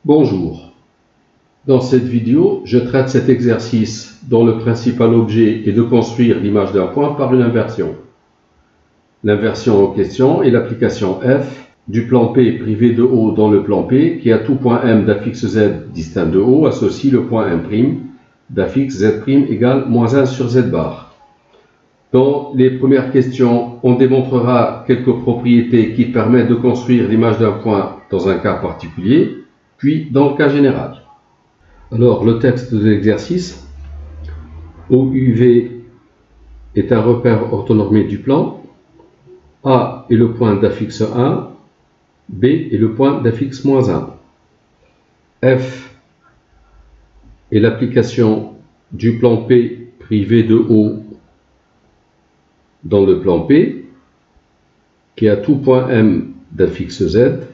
Bonjour. Dans cette vidéo, je traite cet exercice dont le principal objet est de construire l'image d'un point par une inversion. L'inversion en question est l'application f du plan P privé de O dans le plan P qui à tout point M d'affixe Z distinct de O associe le point M' d'affixe Z' égale -1 sur Z bar. Dans les premières questions, on démontrera quelques propriétés qui permettent de construire l'image d'un point dans un cas particulier, puis dans le cas général. Alors, le texte de l'exercice. OUV est un repère orthonormé du plan. A est le point d'affixe 1. B est le point d'affixe -1. F est l'application du plan P privé de O dans le plan P, qui à tout point M d'affixe Z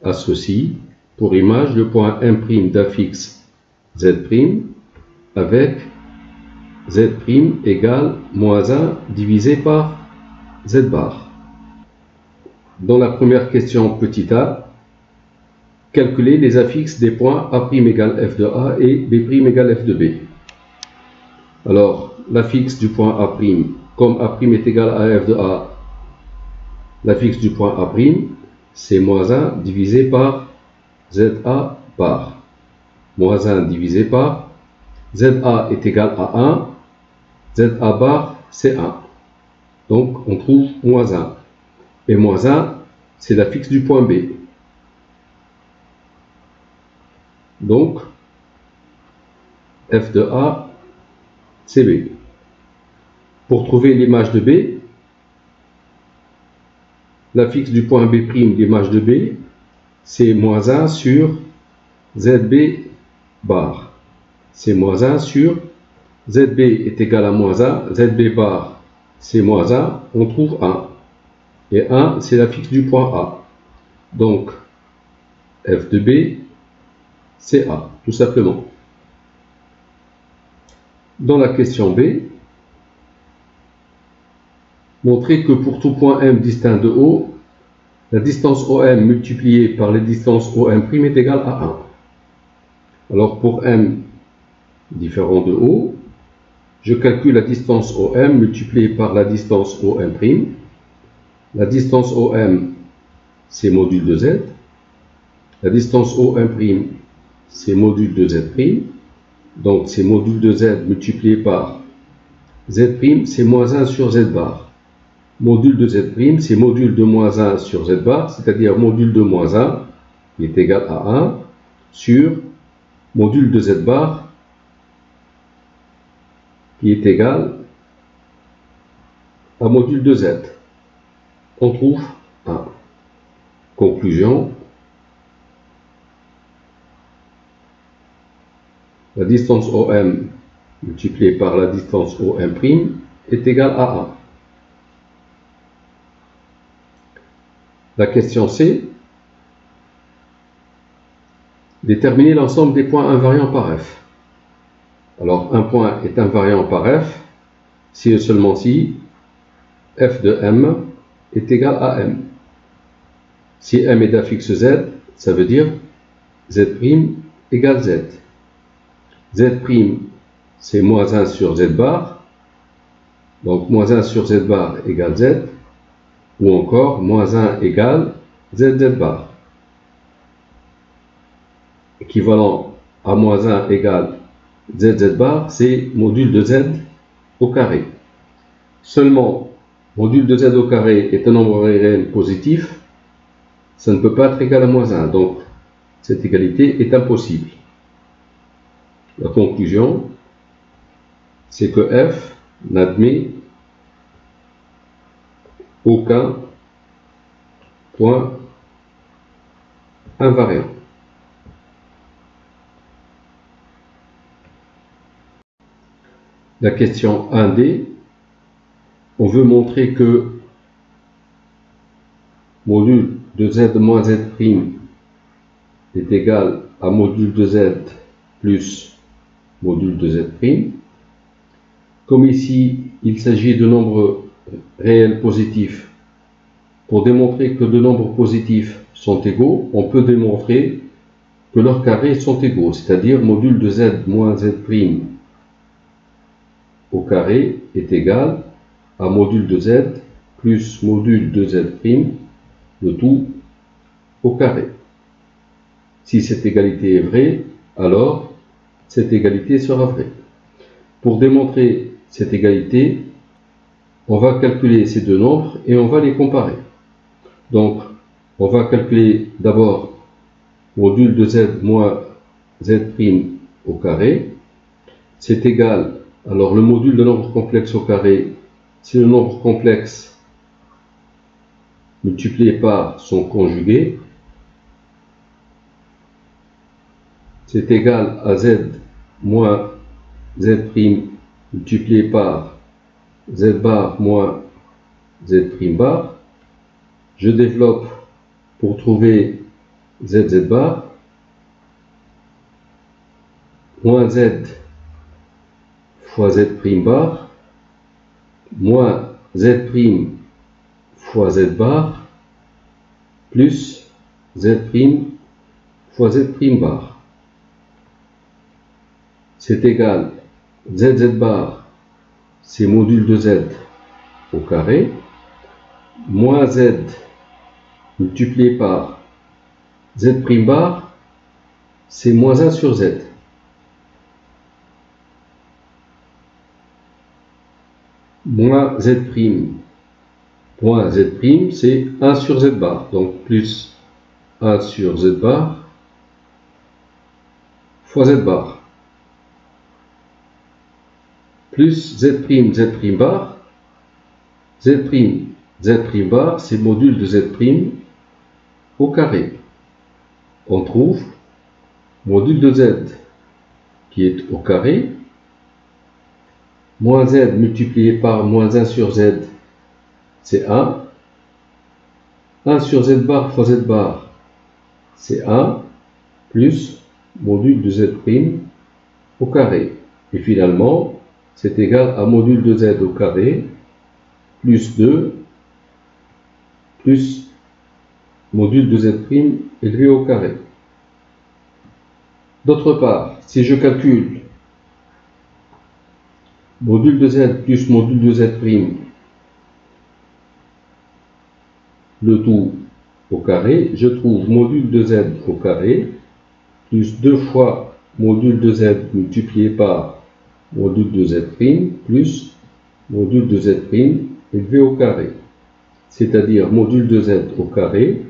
associe pour image le point M' d'affixe Z' avec Z' égale -1 divisé par Z bar. Dans la première question petit a, calculer les affixes des points A' égale f de A et B' égale f de B. Alors, l'affixe du point A', comme A' est égal à f de A, l'affixe du point A', c'est -1 divisé par ZA bar. -1 divisé par ZA est égal à 1, ZA bar c'est 1. Donc on trouve -1. Et -1 c'est l'affixe du point B. Donc f de A c'est B. Pour trouver l'image de B, l'affixe du point B', l'image de B, c'est -1 sur ZB bar. C'est -1 sur ZB est égal à -1, ZB bar c'est -1, on trouve 1. Et 1 c'est l'affixe du point A. Donc f de B c'est A, tout simplement. Dans la question B, montrer que pour tout point M distinct de O, la distance OM multipliée par la distance OM' est égale à 1. Alors pour M différent de O, je calcule la distance OM multipliée par la distance OM'. La distance OM, c'est module de Z. La distance OM', c'est module de Z'. Donc c'est module de Z multiplié par Z', c'est -1 sur Z bar. Module de Z', c'est module de -1 sur Z bar, c'est-à-dire module de -1 qui est égal à 1 sur module de Z bar qui est égal à module de Z. On trouve 1. Conclusion. La distance OM multipliée par la distance OM' est égale à 1. La question C. Déterminer l'ensemble des points invariants par f. Alors, un point est invariant par f si et seulement si f de m est égal à m. Si m est d'affixe z, ça veut dire z' égale z. Z' c'est -1 sur z bar, donc -1 sur z bar égale z, ou encore -1 égale zz bar. Équivalent à -1 égale zz bar, c'est module de z au carré. Seulement, module de z au carré est un nombre réel positif, ça ne peut pas être égal à -1, donc cette égalité est impossible. La conclusion, c'est que f n'admet aucun point invariant. La question 1D, on veut montrer que module de z moins z' est égal à module de z plus module de z'. Comme ici, il s'agit de nombres réels positifs. Pour démontrer que deux nombres positifs sont égaux, on peut démontrer que leurs carrés sont égaux, c'est-à-dire module de z moins z' au carré est égal à module de z plus module de z', le tout au carré. Si cette égalité est vraie, alors cette égalité sera vraie. Pour démontrer cette égalité, on va calculer ces deux nombres et on va les comparer. Donc, on va calculer d'abord module de z moins z' au carré. C'est égal, alors le module de nombre complexe au carré, c'est le nombre complexe multiplié par son conjugué. C'est égal à z moins z' multiplié par z bar moins z' bar. Je développe pour trouver z bar. Moins z fois z' bar moins z' fois z bar plus z' fois z' bar. C'est égal, z bar, c'est module de z au carré, moins z multiplié par z' bar, c'est moins 1 sur z. Moins z', moins z', c'est 1 sur z bar, donc plus 1 sur z bar fois z bar. Plus z', z' bar, z' bar, c'est module de z' au carré. On trouve module de z qui est au carré, moins z multiplié par moins 1 sur z, c'est 1. 1 sur z bar fois z bar, c'est 1, plus module de z' au carré. Et finalement, c'est égal à module de z au carré, plus 2, plus module de z' élevé au carré. D'autre part, si je calcule module de z plus module de z', le tout au carré, je trouve module de z au carré, plus 2 fois module de z multiplié par module de z', plus module de z' élevé au carré. C'est-à-dire module de z au carré,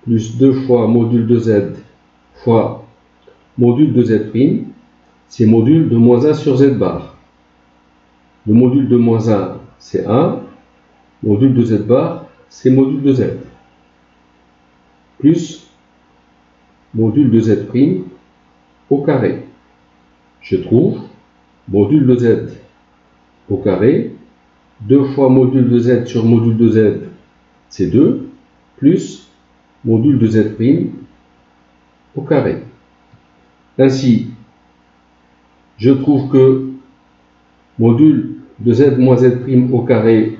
plus 2 fois module de z fois module de z', c'est module de moins 1 sur z bar. Le module de moins 1, c'est 1. Module de z bar, c'est module de z. Plus module de z' au carré. Je trouve module de z au carré, 2 fois module de z sur module de z, c'est 2, plus module de z' au carré. Ainsi, je trouve que module de z moins z' au carré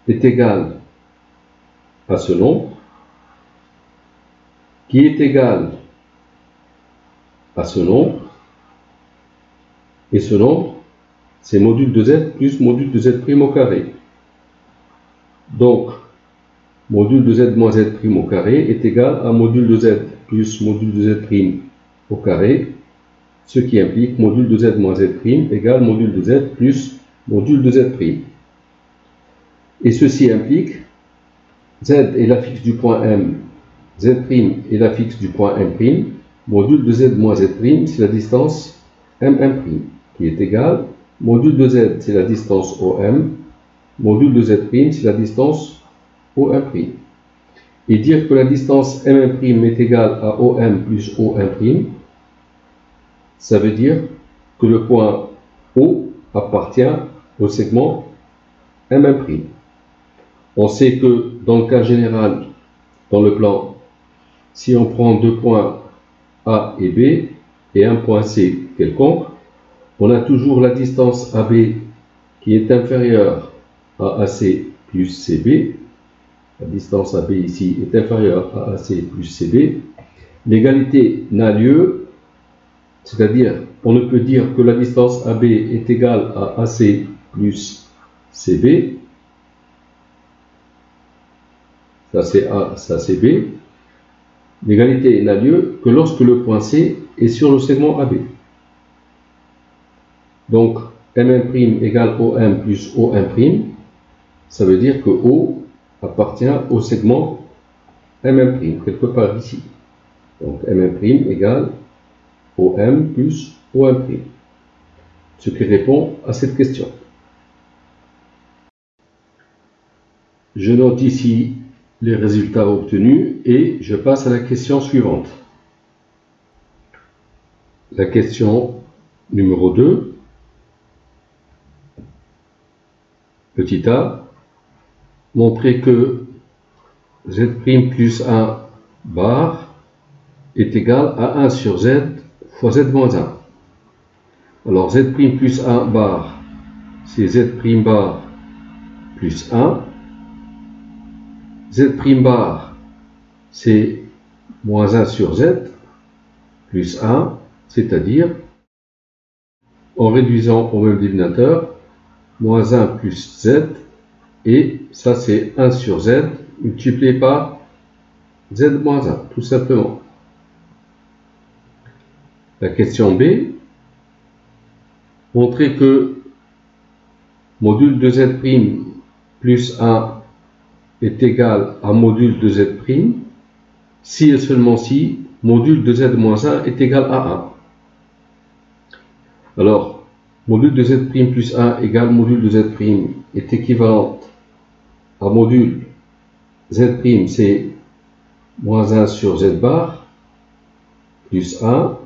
est égal à ce nombre, qui est égal à ce nombre, et ce nombre, c'est module de z plus module de z' au carré. Donc, module de z moins z' au carré est égal à module de z plus module de z' au carré, ce qui implique module de z moins z' égale module de z plus module de z'. Et ceci implique z est l'affixe du point M, z' est l'affixe du point M', module de z moins z', c'est la distance M', qui est égale, module de z c'est la distance OM, module de z', c'est la distance OM'. Et dire que la distance M' est égale à OM plus OM', ça veut dire que le point O appartient au segment M'. On sait que dans le cas général, dans le plan, si on prend deux points A et B et un point C quelconque, on a toujours la distance AB qui est inférieure à AC plus CB. La distance AB ici est inférieure à AC plus CB. L'égalité n'a lieu, c'est-à-dire on ne peut dire que la distance AB est égale à AC plus CB. Ça c'est A, ça c'est B. L'égalité n'a lieu que lorsque le point C est sur le segment AB. Donc M1' égale OM plus OM', ça veut dire que O appartient au segment M1', quelque part ici. Donc M1' égale OM plus OM'. Ce qui répond à cette question. Je note ici les résultats obtenus et je passe à la question suivante. La question numéro 2. Petit a, montrer que Z' plus 1 bar est égal à 1 sur Z fois Z moins 1. Alors Z' plus 1 bar, c'est Z' bar plus 1. Z' bar, c'est moins 1 sur Z plus 1, c'est-à-dire, en réduisant au même dénominateur, moins 1 plus Z, et ça c'est 1 sur Z multiplié par Z moins 1, tout simplement. La question B, montrer que module de Z' plus 1 est égal à module de Z', si et seulement si module de Z moins 1 est égal à 1. Alors, module de Z' plus 1 égale module de Z' est équivalente à module Z', c'est moins 1 sur Z bar plus 1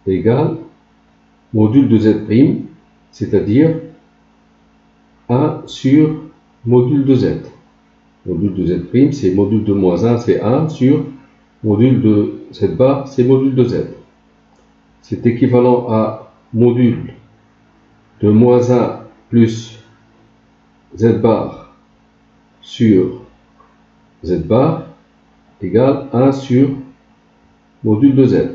égale module de Z', c'est-à-dire 1 sur module de Z. Module de Z', c'est module de moins 1, c'est 1 sur module de Z bar, c'est module de Z. C'est équivalent à module de moins 1 plus Z bar sur Z bar égale 1 sur module de Z.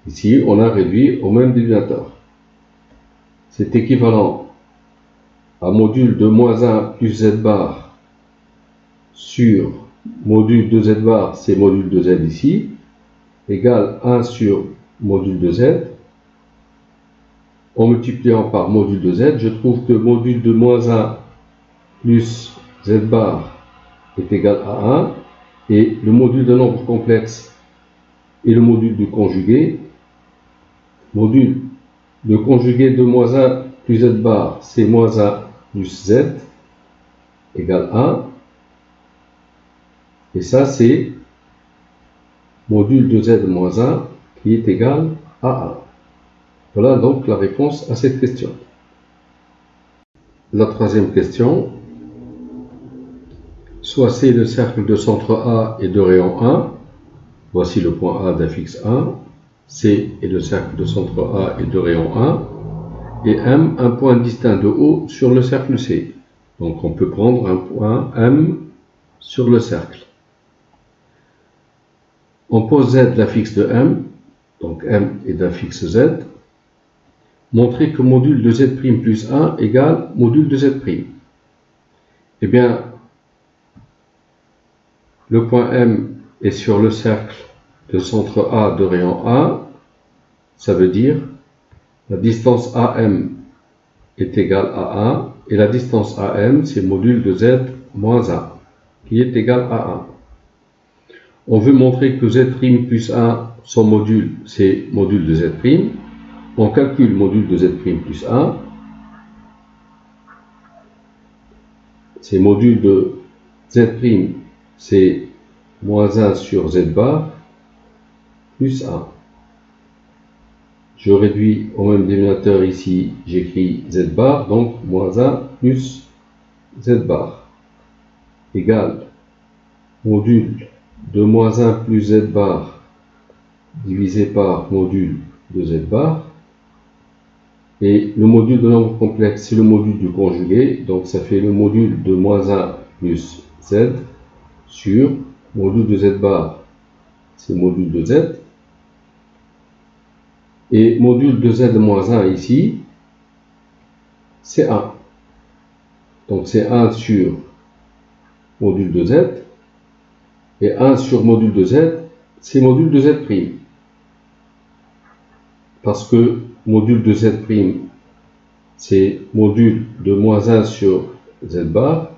Ici, on a réduit au même dénominateur. C'est équivalent à module de moins 1 plus Z bar sur module de Z bar, c'est module de Z ici, égale 1 sur module de Z. En multipliant par module de Z, je trouve que module de moins 1 plus Z bar est égal à 1, et le module d'un nombre complexe et le module du conjugué. Module de conjugué de moins 1 plus Z bar, c'est moins 1 plus Z égale 1. Et ça, c'est module de Z moins 1 qui est égal à 1. Voilà donc la réponse à cette question. La troisième question. Soit C est le cercle de centre A et de rayon 1. Voici le point A d'infixe 1. C est le cercle de centre A et de rayon 1. Et M, un point distinct de O sur le cercle C. Donc on peut prendre un point M sur le cercle. On pose Z l'infixe de M, donc M est d'infixe Z. Montrer que module de Z' plus 1 égale module de Z'. Eh bien, le point M est sur le cercle de centre A de rayon 1. Ça veut dire la distance AM est égale à 1 et la distance AM c'est module de Z moins 1 qui est égal à 1. On veut montrer que Z' plus 1, son module c'est module de Z'. On calcule module de Z' plus 1. C'est module de Z', c'est moins 1 sur Z bar plus 1. Je réduis au même dénominateur ici, j'écris Z bar, donc moins 1 plus Z bar égale module de moins 1 plus Z bar divisé par module de Z bar. Et le module de nombre complexe, c'est le module du conjugué, donc ça fait le module de moins 1 plus Z sur module de Z bar c'est module de Z. Et module de Z moins 1 ici, c'est 1. Donc c'est 1 sur module de Z. Et 1 sur module de Z, c'est module de Z'. Parce que module de Z', c'est module de moins 1 sur Z bar.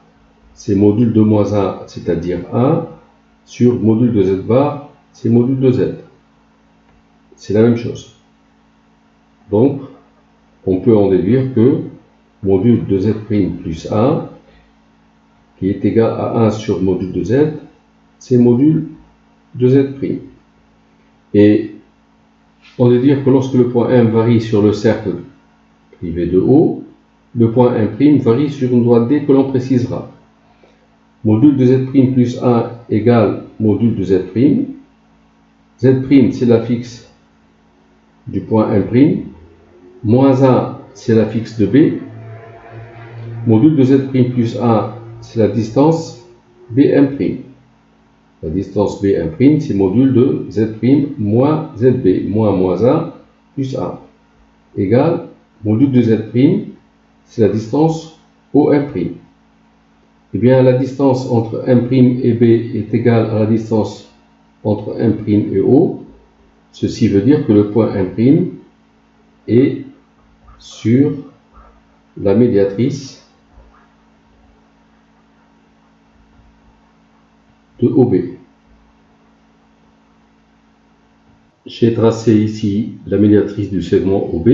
C'est module de moins 1, c'est-à-dire 1, sur module de Z bar, c'est module de Z. C'est la même chose. Donc, on peut en déduire que module de Z' plus 1, qui est égal à 1 sur module de Z, c'est module de Z'. Et on veut dire que lorsque le point M varie sur le cercle privé de O, le point M' varie sur une droite D que l'on précisera. Module de Z' plus 1 égale module de Z'. Z' c'est l'affixe du point M'. Moins 1 c'est l'affixe de B. Module de Z' plus 1 c'est la distance B'M'. La distance B'M', c'est module de Z' moins ZB, moins 1 plus 1, égale module de Z', c'est la distance OM'. Eh bien, la distance entre M' et B est égale à la distance entre M' et O. Ceci veut dire que le point M' est sur la médiatrice de OB. J'ai tracé ici la médiatrice du segment OB.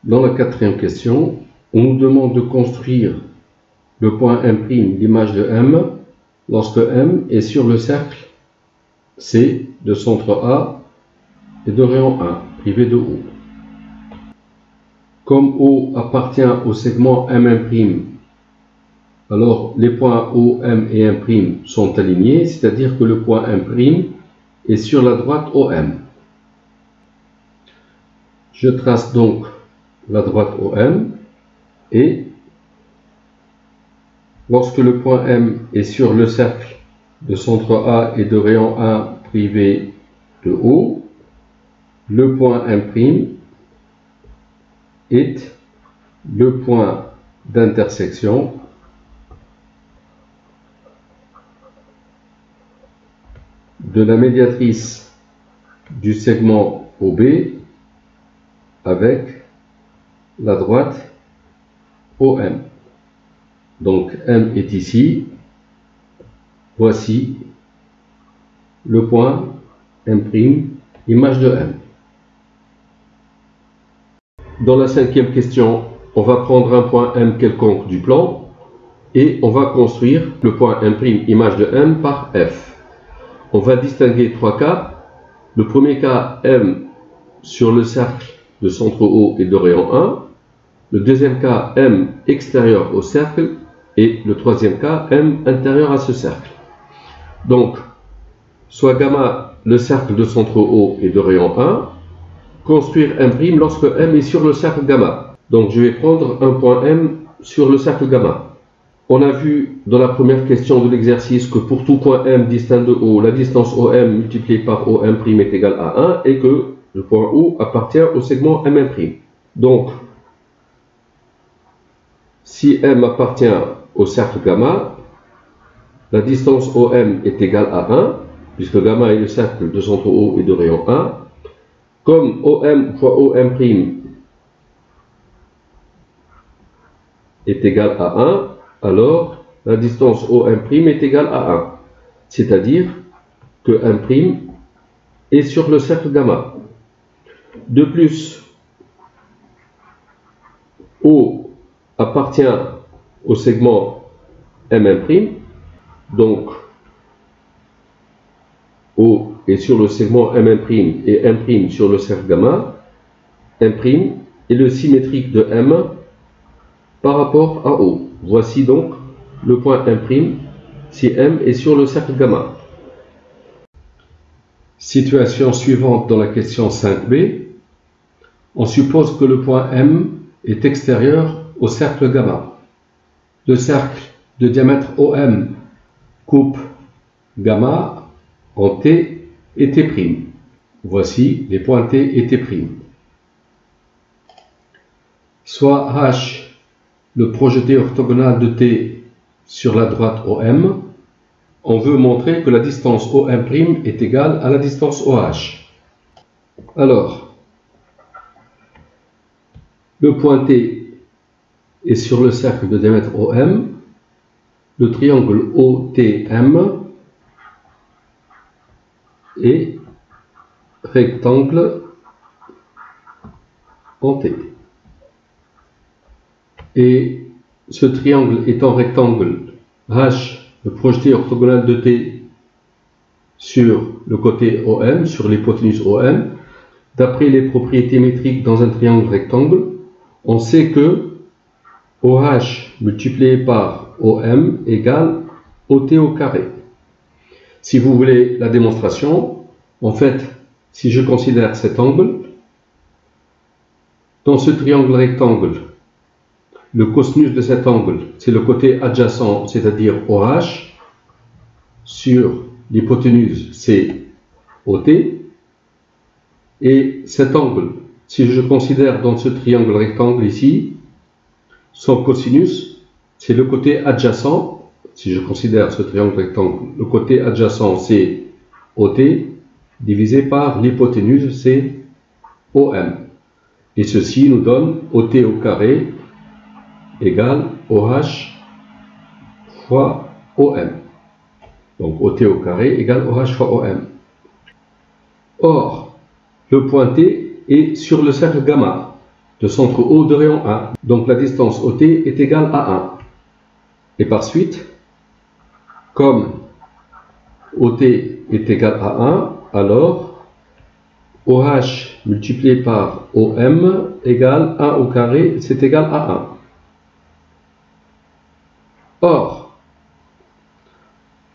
Dans la quatrième question, on nous demande de construire le point M', l'image de M, lorsque M est sur le cercle C de centre A et de rayon 1, privé de O. Comme O appartient au segment MM', alors les points O, M et M' sont alignés, c'est-à-dire que le point M' est sur la droite OM. Je trace donc la droite OM et lorsque le point M est sur le cercle de centre A et de rayon 1 privé de O, le point M' est le point d'intersection de la médiatrice du segment OB avec la droite OM. Donc M est ici. Voici le point M', image de M. Dans la cinquième question, on va prendre un point M quelconque du plan et on va construire le point M', image de M par F. On va distinguer trois cas. Le premier cas, M sur le cercle de centre O et de rayon 1. Le deuxième cas, M extérieur au cercle. Et le troisième cas, M intérieur à ce cercle. Donc, soit gamma, le cercle de centre O et de rayon 1. Construire M' lorsque M est sur le cercle gamma. Donc, je vais prendre un point M sur le cercle gamma. On a vu dans la première question de l'exercice que pour tout point M distinct de O, la distance OM multipliée par OM' est égale à 1 et que le point O appartient au segment MM'. Donc, si M appartient au cercle gamma, la distance OM est égale à 1, puisque gamma est le cercle de centre O et de rayon 1. Comme OM fois OM' est égal à 1, alors la distance OM' est égale à 1. C'est-à-dire que M' est sur le cercle gamma. De plus, O appartient au segment MM', donc O est sur le segment MM' et M' sur le cercle gamma. M' est le symétrique de M par rapport à O. Voici donc le point M' si M est sur le cercle gamma. Situation suivante dans la question 5b. On suppose que le point M est extérieur au cercle gamma. Le cercle de diamètre OM coupe gamma en T et T'. Voici les points T et T'. Soit H, le projeté orthogonal de T sur la droite OM, on veut montrer que la distance OM' est égale à la distance OH. Alors, le point T est sur le cercle de diamètre OM, le triangle OTM est rectangle en T. Et ce triangle étant rectangle, H, le projeté orthogonal de T sur le côté OM, sur l'hypoténuse OM, d'après les propriétés métriques dans un triangle rectangle, on sait que OH multiplié par OM égale OT au carré. Si vous voulez la démonstration, en fait, si je considère cet angle, dans ce triangle rectangle, le cosinus de cet angle, c'est le côté adjacent, c'est-à-dire OH, sur l'hypoténuse, c'est OT. Et cet angle, si je considère dans ce triangle rectangle ici, son cosinus, c'est le côté adjacent. Si je considère ce triangle rectangle, le côté adjacent, c'est OT, divisé par l'hypoténuse, c'est OM. Et ceci nous donne OT au carré égale OH fois OM. Donc OT au carré égale OH fois OM. Or, le point T est sur le cercle gamma de centre O de rayon 1. Donc la distance OT est égale à 1. Et par suite, comme OT est égal à 1, alors OH multiplié par OM égale 1 au carré, c'est égal à 1. Or,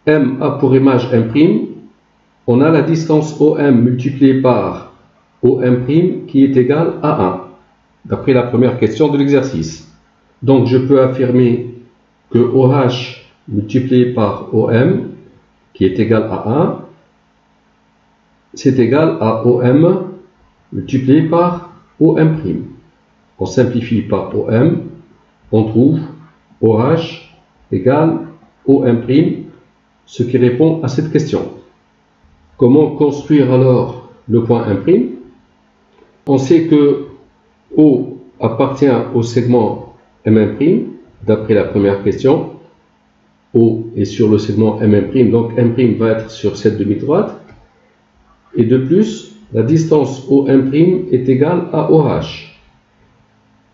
M a pour image M', on a la distance OM multipliée par OM' qui est égale à 1, d'après la première question de l'exercice. Donc je peux affirmer que OH multiplié par OM, qui est égal à 1, c'est égal à OM multiplié par OM'. On simplifie par OM, on trouve OH égale OM', ce qui répond à cette question. Comment construire alors le point M'? On sait que O appartient au segment M', d'après la première question. O est sur le segment M', donc M' va être sur cette demi-droite. Et de plus, la distance OM' est égale à OH.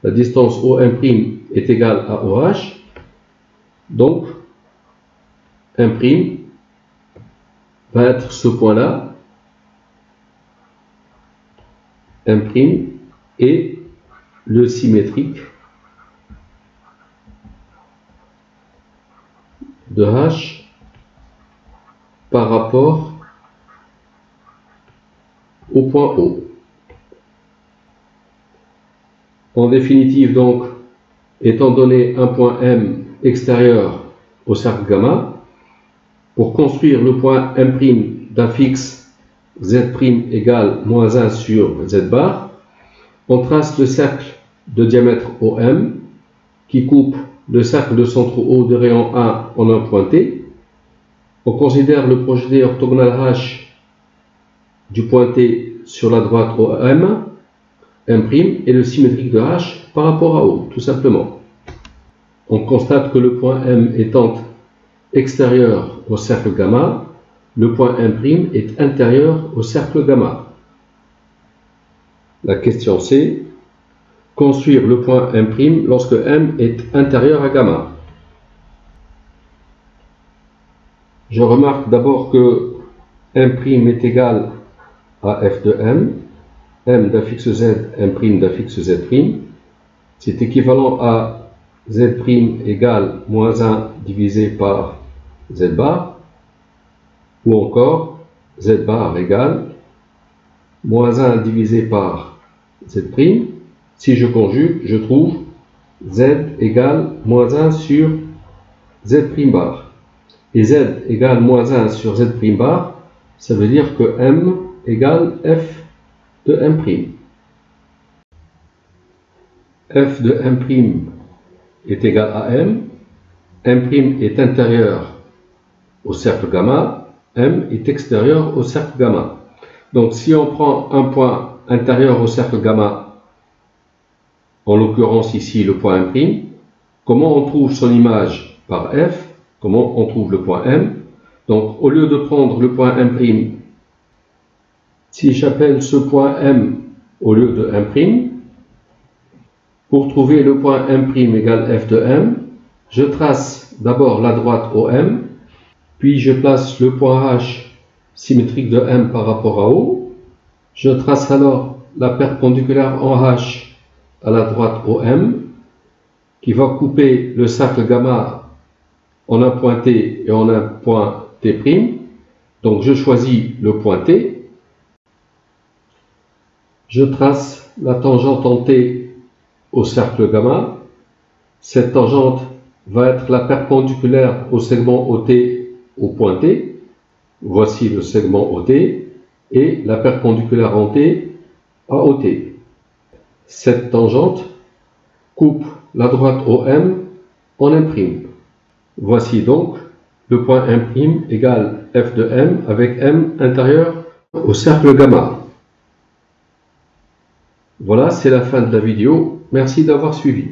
La distance OM' est égale à OH. Donc, M' va être ce point-là. M' est le symétrique de H par rapport au point O. En définitive, donc, étant donné un point M extérieur au cercle gamma, pour construire le point M' d'un fixe Z' égale moins 1 sur Z bar, on trace le cercle de diamètre OM qui coupe le cercle de centre O de rayon 1 en un point T. On considère le projeté orthogonal H du point T sur la droite OM, M' et le symétrique de H par rapport à O, tout simplement. On constate que le point M étant extérieur au cercle gamma, le point M' est intérieur au cercle gamma. La question c'est construire le point M' lorsque M est intérieur à gamma. Je remarque d'abord que M' est égal à f de M d'un fixe Z, M' d'un fixe Z'. C'est équivalent à Z' égale moins 1 divisé par Z bar, ou encore Z bar égale moins 1 divisé par Z'. Si je conjugue, je trouve Z égale moins 1 sur Z' bar. Et Z égale moins 1 sur Z' bar Ça veut dire que M égale F de M'. F de M' est égal à M. M' est intérieur au cercle gamma. M est extérieur au cercle gamma. Donc si on prend un point intérieur au cercle gamma, en l'occurrence ici le point M', comment on trouve son image par F? Comment on trouve le point M? Donc au lieu de prendre le point M', si j'appelle ce point M au lieu de M', pour trouver le point M' égale F de M, je trace d'abord la droite OM, puis je place le point H symétrique de M par rapport à O. Je trace alors la perpendiculaire en H à la droite OM, qui va couper le cercle gamma en un point T et en un point T'. Donc je choisis le point T. Je trace la tangente en T au cercle gamma. Cette tangente va être la perpendiculaire au segment OT au point T. Voici le segment OT et la perpendiculaire en T à OT. Cette tangente coupe la droite OM en M'. Voici donc le point M' égale F de M avec M intérieur au cercle gamma. Voilà, c'est la fin de la vidéo. Merci d'avoir suivi.